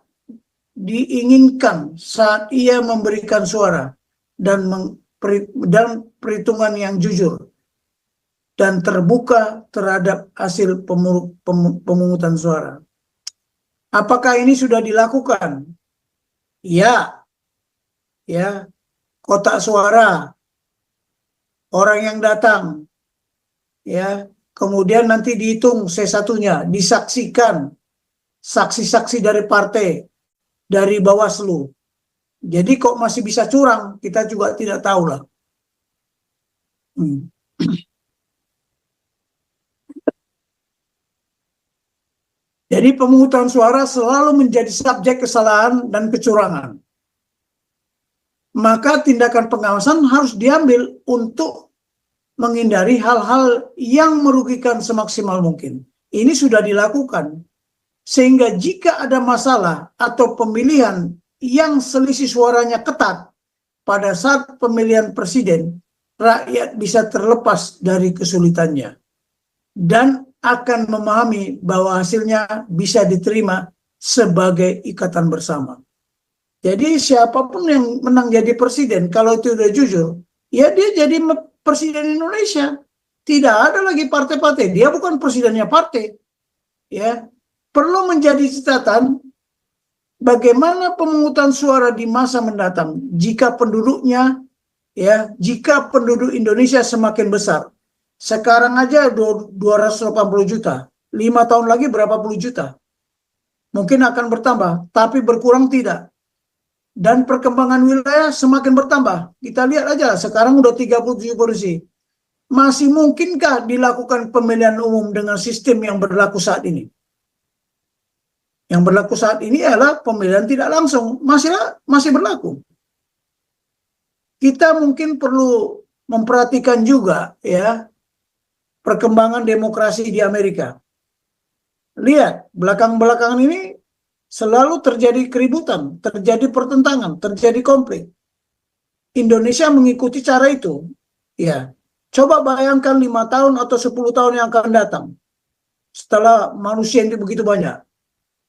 diinginkan saat ia memberikan suara dan perhitungan yang jujur dan terbuka terhadap hasil pemungutan suara. Apakah ini sudah dilakukan? Ya, kotak suara, orang yang datang, kemudian nanti dihitung C1-nya, disaksikan saksi-saksi dari partai, dari Bawaslu. Jadi kok masih bisa curang, kita juga tidak tahu lah. Jadi pemungutan suara selalu menjadi subjek kesalahan dan kecurangan. Maka tindakan pengawasan harus diambil untuk menghindari hal-hal yang merugikan semaksimal mungkin. Ini sudah dilakukan. Sehingga jika ada masalah atau pemilihan yang selisih suaranya ketat pada saat pemilihan presiden, rakyat bisa terlepas dari kesulitannya dan akan memahami bahwa hasilnya bisa diterima sebagai ikatan bersama. Jadi siapapun yang menang jadi presiden, kalau itu udah jujur, ya dia jadi presiden Indonesia. Tidak ada lagi partai-partai. Dia bukan presidennya partai. Ya, perlu menjadi catatan bagaimana pemungutan suara di masa mendatang jika penduduknya, jika penduduk Indonesia semakin besar. Sekarang aja 280 juta. 5 tahun lagi berapa puluh juta. Mungkin akan bertambah, tapi berkurang tidak. Dan perkembangan wilayah semakin bertambah. Kita lihat aja, sekarang udah 37 kursi. Masih mungkinkah dilakukan pemilihan umum dengan sistem yang berlaku saat ini? Yang berlaku saat ini adalah pemilihan tidak langsung. Masih berlaku. Kita mungkin perlu memperhatikan juga perkembangan demokrasi di Amerika. Lihat, belakangan ini selalu terjadi keributan, terjadi pertentangan, terjadi konflik. Indonesia mengikuti cara itu. Ya, coba bayangkan 5 tahun atau 10 tahun yang akan datang. Setelah manusia yang begitu banyak.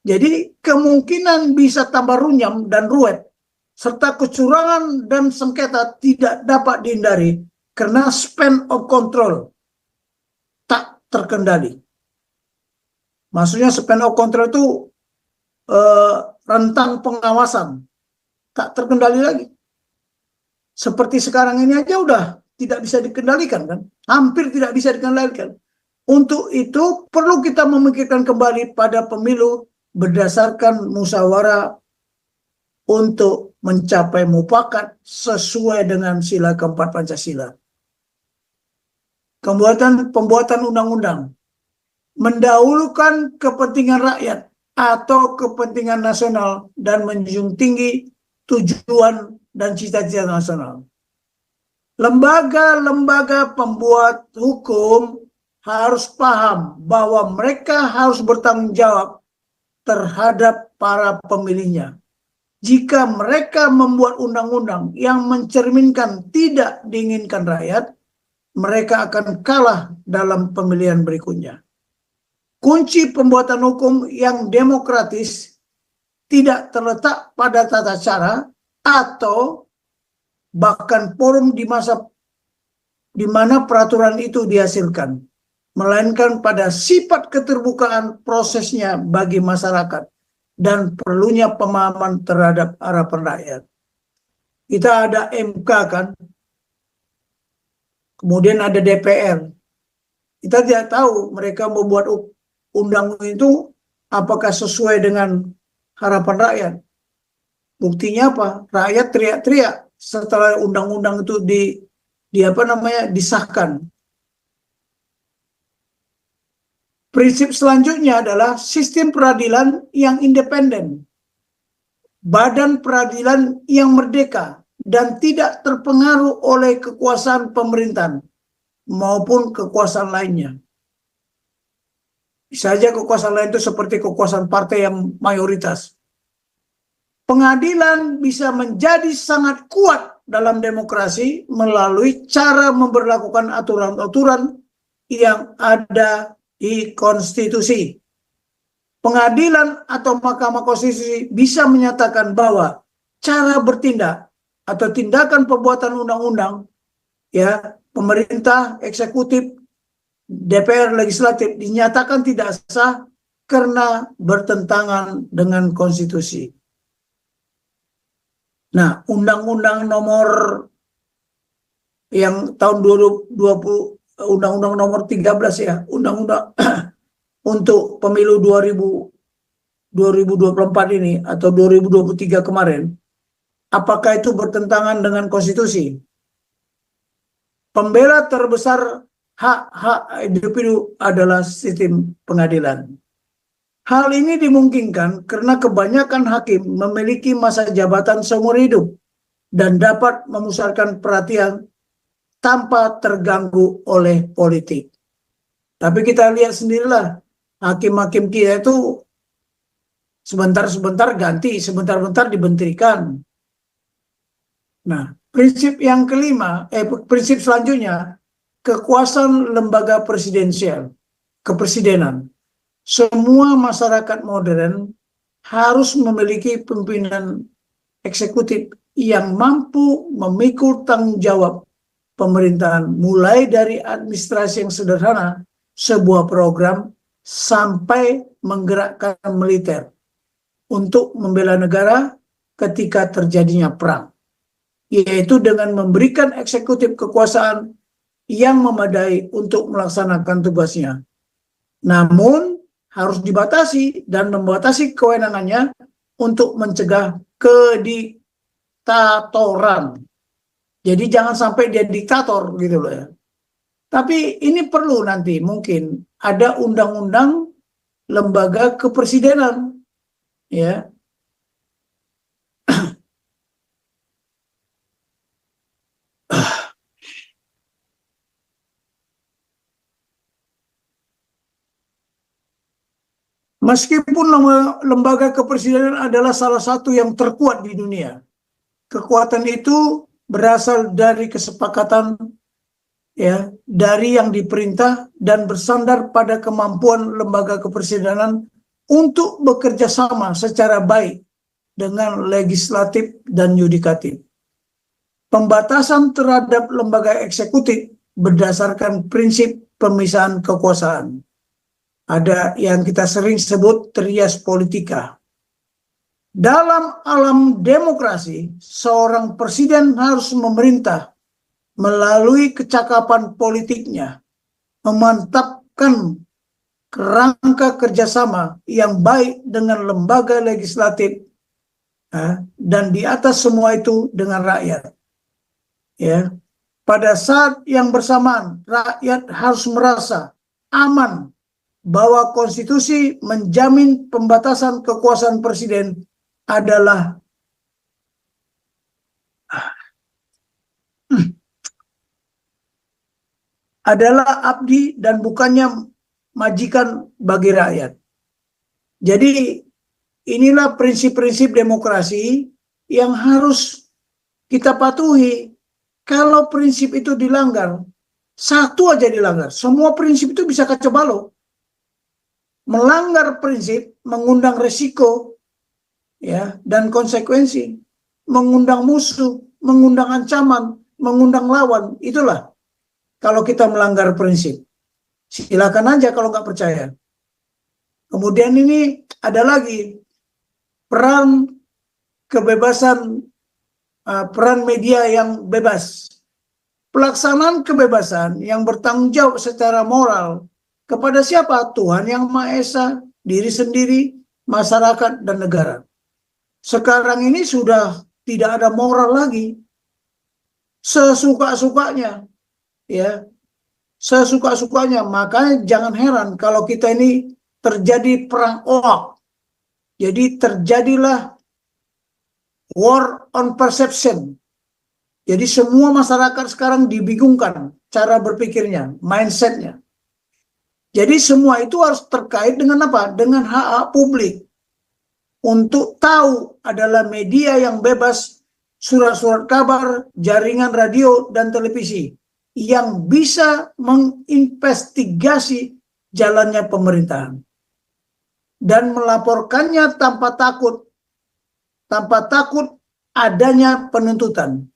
Jadi kemungkinan bisa tambah runyam dan ruwet. Serta kecurangan dan sengketa tidak dapat dihindari karena span of control tak terkendali. Maksudnya span of control itu rentang pengawasan tak terkendali lagi. Seperti sekarang ini aja udah tidak bisa dikendalikan kan, hampir tidak bisa dikendalikan. Untuk itu perlu kita memikirkan kembali pada pemilu berdasarkan musyawarah untuk mencapai mufakat sesuai dengan sila keempat Pancasila. Pembuatan undang-undang mendahulukan kepentingan rakyat atau kepentingan nasional dan menjunjung tinggi tujuan dan cita-cita nasional. Lembaga-lembaga pembuat hukum harus paham bahwa mereka harus bertanggung jawab terhadap para pemilihnya. Jika mereka membuat undang-undang yang mencerminkan tidak diinginkan rakyat, mereka akan kalah dalam pemilihan berikutnya. Kunci pembuatan hukum yang demokratis tidak terletak pada tata cara atau bahkan forum di mana peraturan itu dihasilkan, melainkan pada sifat keterbukaan prosesnya bagi masyarakat dan perlunya pemahaman terhadap harapan rakyat. Kita ada MK kan, kemudian ada DPR. Kita tidak tahu mereka membuat undang itu apakah sesuai dengan harapan rakyat. Buktinya apa? Rakyat teriak-teriak setelah undang-undang itu disahkan. Prinsip selanjutnya adalah sistem peradilan yang independen, badan peradilan yang merdeka dan tidak terpengaruh oleh kekuasaan pemerintahan maupun kekuasaan lainnya. Bisa saja kekuasaan lain itu seperti kekuasaan partai yang mayoritas. Pengadilan bisa menjadi sangat kuat dalam demokrasi melalui cara memberlakukan aturan-aturan yang ada di konstitusi. Pengadilan atau Mahkamah Konstitusi bisa menyatakan bahwa cara bertindak atau tindakan pembuatan undang-undang, ya, pemerintah, eksekutif, DPR, legislatif dinyatakan tidak sah karena bertentangan dengan konstitusi. Nah, Undang-Undang nomor yang tahun 2020, Undang-Undang nomor 13 ya, Undang-Undang untuk pemilu 2024 ini atau 2023 kemarin, apakah itu bertentangan dengan konstitusi? Pembela terbesar hak-hak individu adalah sistem pengadilan. Hal ini dimungkinkan karena kebanyakan hakim memiliki masa jabatan seumur hidup dan dapat memusatkan perhatian tanpa terganggu oleh politik. Tapi kita lihat sendirilah, hakim-hakim kita itu sebentar-sebentar ganti, sebentar-bentar dibentrikan. Nah, prinsip yang kelima, prinsip selanjutnya, kekuasaan lembaga presidensial, kepresidenan. Semua masyarakat modern harus memiliki pimpinan eksekutif yang mampu memikul tanggung jawab pemerintahan, mulai dari administrasi yang sederhana, sebuah program, sampai menggerakkan militer untuk membela negara ketika terjadinya perang, yaitu dengan memberikan eksekutif kekuasaan yang memadai untuk melaksanakan tugasnya. Namun harus dibatasi dan membatasi kewenangannya untuk mencegah kediktatoran. Jadi jangan sampai dia diktator gitu loh ya. Tapi ini perlu nanti mungkin ada undang-undang lembaga kepresidenan ya. Meskipun lembaga kepresidenan adalah salah satu yang terkuat di dunia, kekuatan itu berasal dari kesepakatan ya, dari yang diperintah dan bersandar pada kemampuan lembaga kepresidenan untuk bekerja sama secara baik dengan legislatif dan yudikatif. Pembatasan terhadap lembaga eksekutif berdasarkan prinsip pemisahan kekuasaan. Ada yang kita sering sebut trias politika. Dalam alam demokrasi, seorang presiden harus memerintah melalui kecakapan politiknya, memantapkan kerangka kerjasama yang baik dengan lembaga legislatif, dan di atas semua itu dengan rakyat. Ya, pada saat yang bersamaan, rakyat harus merasa aman bahwa konstitusi menjamin pembatasan kekuasaan presiden adalah abdi dan bukannya majikan bagi rakyat. Jadi inilah prinsip-prinsip demokrasi yang harus kita patuhi. Kalau prinsip itu dilanggar, satu aja dilanggar, semua prinsip itu bisa kacau balau. Melanggar prinsip mengundang resiko ya dan konsekuensi, mengundang musuh, mengundang ancaman, mengundang lawan. Itulah kalau kita melanggar prinsip. Silakan aja kalau nggak percaya. Kemudian ini ada lagi peran kebebasan, peran media yang bebas. Pelaksanaan kebebasan yang bertanggung jawab secara moral kepada siapa? Tuhan Yang Maha Esa, diri sendiri, masyarakat, dan negara. Sekarang ini sudah tidak ada moral lagi. Sesuka-sukanya. Ya, sesuka-sukanya. Makanya jangan heran kalau kita ini terjadi perang oak. Jadi terjadilah war on perception. Jadi semua masyarakat sekarang dibingungkan cara berpikirnya, mindsetnya. Jadi semua itu harus terkait dengan apa? Dengan hak-hak publik. Untuk tahu adalah media yang bebas, surat-surat kabar, jaringan radio dan televisi yang bisa menginvestigasi jalannya pemerintahan dan melaporkannya tanpa takut adanya penuntutan.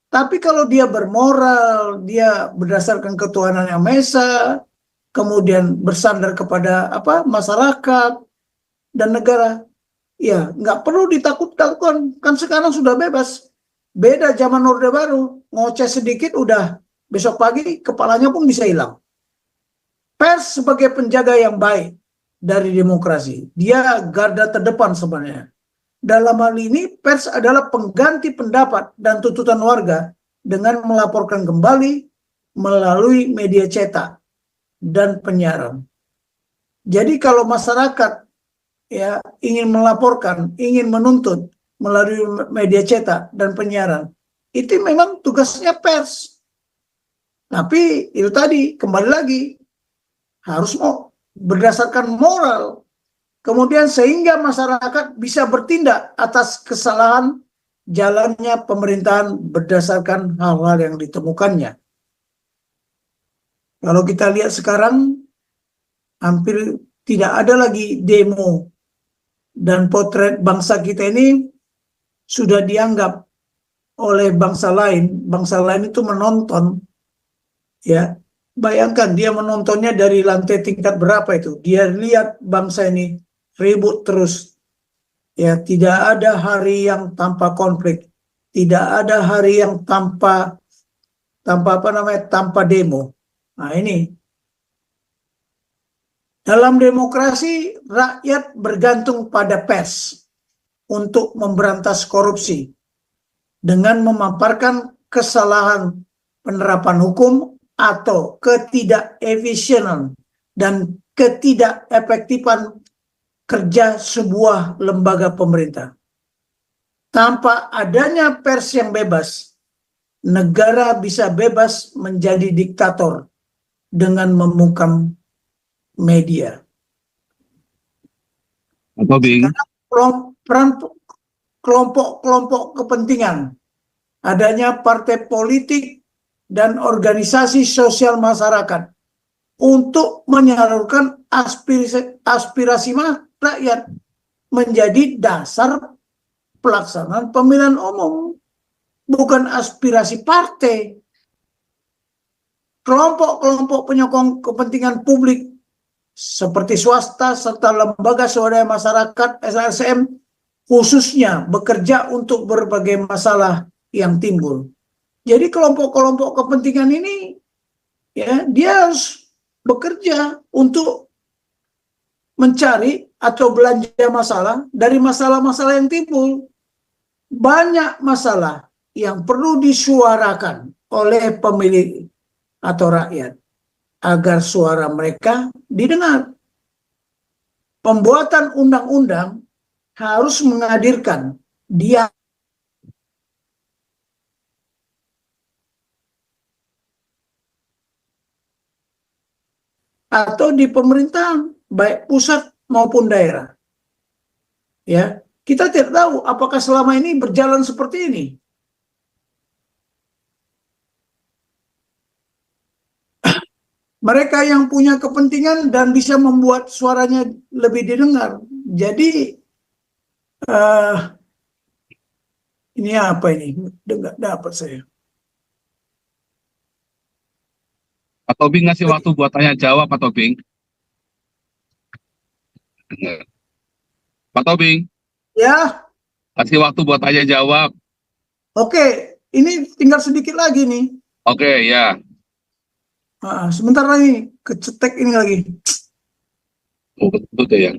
Tapi kalau dia bermoral, dia berdasarkan ketuhanan yang Maha Esa, kemudian bersandar kepada masyarakat dan negara, ya nggak perlu ditakut-takutkan, kan sekarang sudah bebas. Beda zaman Orde Baru, ngoceh sedikit udah besok pagi kepalanya pun bisa hilang. Pers sebagai penjaga yang baik dari demokrasi, dia garda terdepan sebenarnya. Dalam hal ini, pers adalah pengganti pendapat dan tuntutan warga dengan melaporkan kembali melalui media cetak dan penyiaran. Jadi kalau masyarakat ya ingin melaporkan, ingin menuntut melalui media cetak dan penyiaran, itu memang tugasnya pers. Tapi itu tadi, kembali lagi, harus berdasarkan moral. Kemudian sehingga masyarakat bisa bertindak atas kesalahan jalannya pemerintahan berdasarkan hal-hal yang ditemukannya. Kalau kita lihat sekarang, hampir tidak ada lagi demo, dan potret bangsa kita ini sudah dianggap oleh bangsa lain itu menonton, ya. Bayangkan dia menontonnya dari lantai tingkat berapa itu, dia lihat bangsa ini ribut terus, ya. Tidak ada hari yang tanpa konflik, tidak ada hari yang tanpa demo. Nah ini, dalam demokrasi rakyat bergantung pada pers untuk memberantas korupsi dengan memaparkan kesalahan penerapan hukum atau ketidakefisienan dan ketidakefektifan kerja sebuah lembaga pemerintah. Tanpa adanya pers yang bebas, negara bisa bebas menjadi diktator dengan membungkam media. Peran kelompok-kelompok kepentingan, adanya partai politik dan organisasi sosial masyarakat untuk menyalurkan aspirasi rakyat menjadi dasar pelaksanaan pemilihan umum, bukan aspirasi partai. Kelompok-kelompok penyokong kepentingan publik seperti swasta serta lembaga swadaya masyarakat (LSM) khususnya bekerja untuk berbagai masalah yang timbul. Jadi kelompok-kelompok kepentingan ini, ya, dia harus bekerja untuk mencari atau belanja masalah dari masalah-masalah yang timbul. Banyak masalah yang perlu disuarakan oleh pemilih atau rakyat agar suara mereka didengar. Pembuatan undang-undang harus menghadirkan dia atau di pemerintahan baik pusat maupun daerah. Ya, kita tidak tahu apakah selama ini berjalan seperti ini. Mereka yang punya kepentingan dan bisa membuat suaranya lebih didengar. Jadi ini apa ini? Nggak dapat saya. Pak Tobing ngasih waktu buat tanya jawab, Pak Tobing. Pak Tobing. Ya. Kasih waktu buat tanya jawab. Oke, ini tinggal sedikit lagi nih. Oke, ya. Sebentar lagi, kecetek ini lagi. Oh, betul deh ya.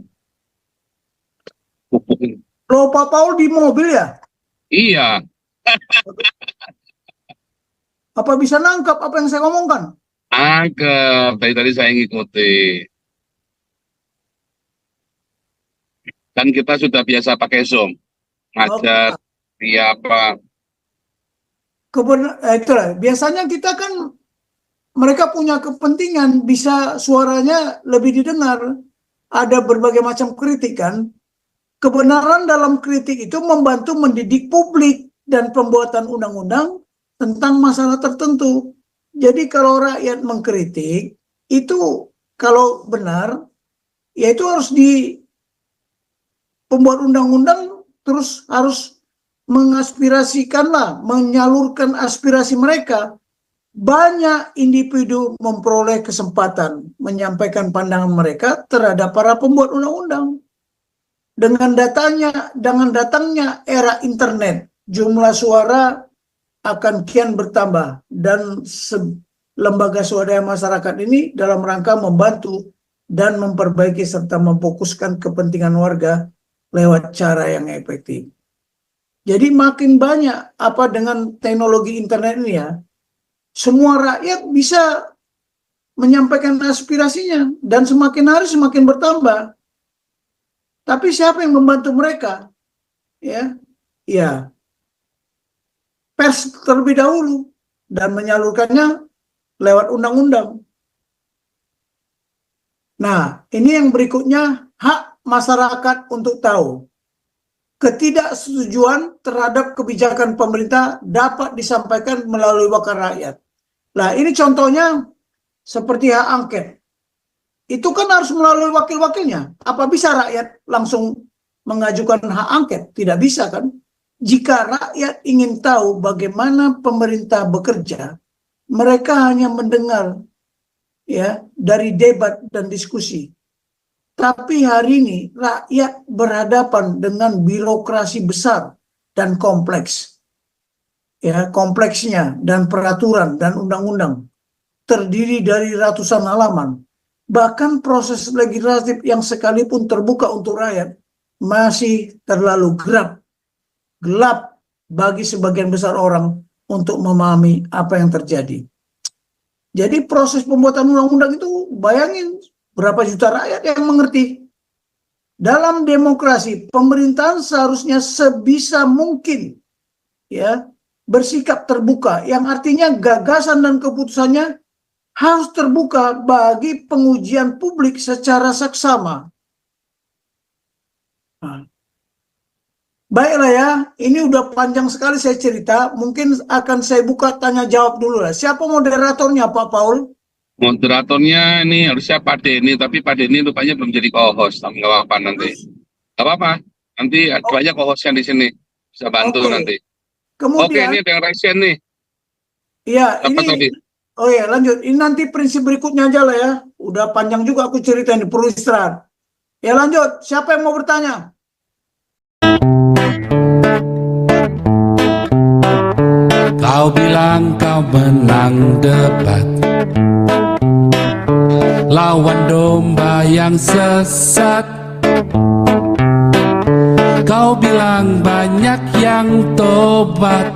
Loh, Pak Paul di mobil ya? Iya. Apa bisa nangkap apa yang saya ngomongkan? Nangkep, tadi saya ngikuti. Kan kita sudah biasa pakai Zoom. Ngajar, via apa. Itulah, biasanya kita kan mereka punya kepentingan, bisa suaranya lebih didengar. Ada berbagai macam kritik kan. Kebenaran dalam kritik itu membantu mendidik publik dan pembuatan undang-undang tentang masalah tertentu. Jadi kalau rakyat mengkritik, itu kalau benar, ya itu harus di pembuat undang-undang terus harus mengaspirasikanlah, menyalurkan aspirasi mereka. Banyak individu memperoleh kesempatan menyampaikan pandangan mereka terhadap para pembuat undang-undang. Dengan datangnya era internet, jumlah suara akan kian bertambah dan lembaga swadaya masyarakat ini dalam rangka membantu dan memperbaiki serta memfokuskan kepentingan warga lewat cara yang efektif. Jadi makin banyak dengan teknologi internet ini ya, semua rakyat bisa menyampaikan aspirasinya dan semakin hari semakin bertambah. Tapi siapa yang membantu mereka? Ya, pers terlebih dahulu dan menyalurkannya lewat undang-undang. Nah, ini yang berikutnya, hak masyarakat untuk tahu. Ketidaksetujuan terhadap kebijakan pemerintah dapat disampaikan melalui wakil rakyat. Nah, ini contohnya seperti hak angket. Itu kan harus melalui wakil-wakilnya. Apa bisa rakyat langsung mengajukan hak angket? Tidak bisa kan? Jika rakyat ingin tahu bagaimana pemerintah bekerja, mereka hanya mendengar ya dari debat dan diskusi. Tapi hari ini rakyat berhadapan dengan birokrasi besar dan kompleks. Ya, kompleksnya dan peraturan dan undang-undang terdiri dari ratusan halaman. Bahkan proses legislatif yang sekalipun terbuka untuk rakyat masih terlalu gelap bagi sebagian besar orang untuk memahami apa yang terjadi. Jadi proses pembuatan undang-undang itu bayangin berapa juta rakyat yang mengerti. Dalam demokrasi, pemerintahan seharusnya sebisa mungkin ya bersikap terbuka, yang artinya gagasan dan keputusannya harus terbuka bagi pengujian publik secara seksama. Nah, baiklah ya, ini udah panjang sekali saya cerita, mungkin akan saya buka tanya jawab dulu lah. Siapa moderatornya Pak Paul? Moderatornya ini harusnya Pak Denny, tapi Pak Denny rupanya belum jadi co-host. Nggak apa-apa nanti. Nggak apa-apa. Nanti banyak co-hostnya di sini. Bisa bantu nanti. Kemudian, oke, ini ada yang resen nih. Iya, apa ini. Tadi? Oh ya, lanjut. Ini nanti prinsip berikutnya aja lah ya. Udah panjang juga aku cerita ini, perlu istirahat. Ya lanjut. Siapa yang mau bertanya? Kau bilang kau menang debat, lawan domba yang sesat. Kau bilang banyak yang tobat.